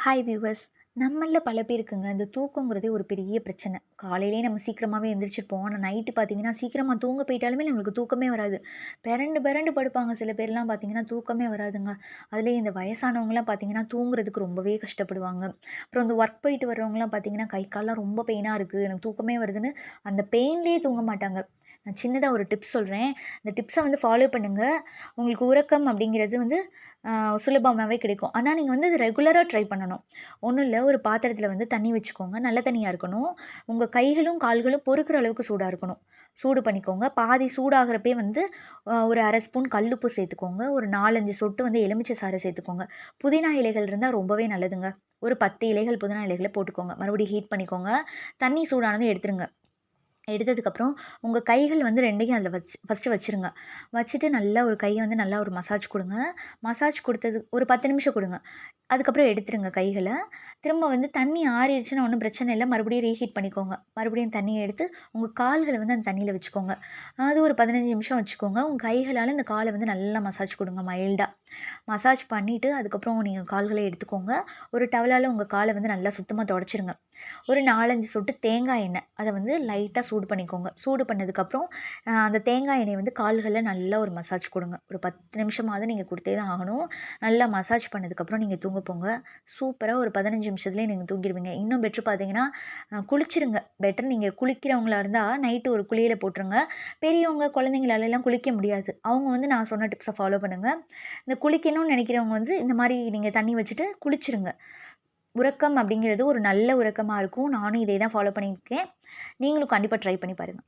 Hi viewers. நம்மள்ல பல பேருக்குங்க இந்த தூக்கங்கிறதே ஒரு பெரிய பிரச்சனை. காலையிலேயே நம்ம சீக்கிரமாவே எந்திரிச்சிருப்போம். ஆனா நைட்டு பார்த்தீங்கன்னா, சீக்கிரமா தூங்க போயிட்டாலுமே நம்மளுக்கு தூக்கமே வராது. பெரண்டு பெரண்டு படுப்பாங்க. சில பேர்லாம் பார்த்தீங்கன்னா, தூக்கமே வராதுங்க. அதுலேயும் இந்த வயசானவங்கலாம் பார்த்தீங்கன்னா, தூங்குறதுக்கு ரொம்பவே கஷ்டப்படுவாங்க. அப்புறம் இந்த ஒர்க் போயிட்டு வர்றவங்கலாம் பார்த்தீங்கன்னா, கை கால்லாம் ரொம்ப பெயினா இருக்கு. எனக்கு தூக்கமே வருதுன்னு அந்த பெயின்லேயே தூங்க மாட்டாங்க. நான் சின்னதா ஒரு டிப்ஸ் சொல்றேன். இந்த டிப்ஸ வந்து ஃபாலோ பண்ணுங்க. உங்களுக்கு உறக்கம் அப்படிங்கிறது வந்து சுலபமாவே கிடைக்கும். ஆனா நீங்க வந்து அது ரெகுலரா ட்ரை பண்ணணும். ஒண்ணும் இல்ல, ஒரு பாத்திரத்தில வந்து தண்ணி வச்சுக்கோங்க. நல்ல தண்ணியா இருக்கணும். உங்க கைகளும், கால்களும் பொறுக்குற அளவுக்கு சூடா இருக்கணும். சூடு பண்ணிக்கோங்க. பாதி சூடாகுறப்பயே வந்து ஒரு 1/2 ஸ்பூன் கல்லுப்பு சேர்த்துக்கோங்க. ஒரு 4, 5 சொட்டு வந்து எலுமிச்சை சாறு சேர்த்துக்கோங்க. புதினா இலைகள் இருந்தா ரொம்பவே நல்லதுங்க. ஒரு 10 இலைகள் புதினா இலைகள போட்டுக்கோங்க. மறுபடியும் ஹீட் பண்ணிக்கோங்க. தண்ணி சூடானதும் எடுத்துருங்க. எடுத்ததுக்கப்புறம் உங்க கைகள் வந்து 2யும் அதில ஃபர்ஸ்ட்டு வச்சுருங்க. வச்சுட்டு நல்லா ஒரு கைய வந்து நல்லா ஒரு மசாஜ் குடுங்க. மசாஜ் குடுத்தது ஒரு 10 நிமிஷம் குடுங்க. அதுக்கப்புறம் எடுத்துருங்க கைகள. திரும்ப வந்து தண்ணி ஆறிடுச்சுன்னா ஒண்ணும் பிரச்சனை இல்ல. மறுபடியும் ரீஹீட் பண்ணிக்கோங்க. மறுபடியும் தண்ணிய எடுத்து உங்க கால்கள வந்து அந்த தண்ணீல வச்சுக்கோங்க. அது ஒரு 15 நிமிஷம் வச்சுக்கோங்க. உங்க கைகளால இந்த கால வந்து நல்லா மசாஜ் குடுங்க மைல்டா. மசாஜ் பண்ணிட்டு அதுக்கப்புறம் நீங்க கால்கள எடுத்துக்கோங்க. ஒரு டவலால உங்க கால வந்து நல்லா சுத்தமா தொடச்சிருங்க. ஒரு 4, 5 சொட்டு தேங்காய் எண்ணெய். அத வந்து லைட்டா சூடு பண்ணிக்கோங்க. சூடு பண்ணதுக்கப்புறம் அந்த தேங்காய் எண்ணெய வந்து கால்கள்ல நல்லா ஒரு மசாஜ் குடுங்க. ஒரு 10 நிமிஷமாவது நீங்க குடுத்தே தான் ஆகணும். நல்லா மசாஜ் பண்ணதுக்கப்புறம் நீங்க தூங்க போங்க. சூப்பரா ஒரு 15 நிமிஷத்துலயே நீங்க தூங்கிருவீங்க. இன்னும் பெட்டர் பார்த்தீங்கன்னா, குளிச்சிருங்க. பெட்டர் நீங்க குளிக்கிறவங்களா இருந்தா நைட்டு ஒரு குளியல போட்டுருங்க. பெரியவங்க, குழந்தைங்களாலலாம் குளிக்க முடியாது. அவங்க வந்து நான் சொன்ன டிப்ஸ ஃபாலோ பண்ணுங்க. இந்த குளிக்கணும்னு நெனைக்கிறவங்க வந்து இந்த மாரி நீங்க தண்ணி வச்சுட்டு குளிச்சிருங்க. உறக்கம் அப்படிங்கிறது ஒரு நல்ல உறக்கமா இருக்கும். நானும் இதே தான் ஃபாலோ பண்ணியிருக்கேன். நீங்களும் கண்டிப்பா ட்ரை பண்ணி பாருங்க.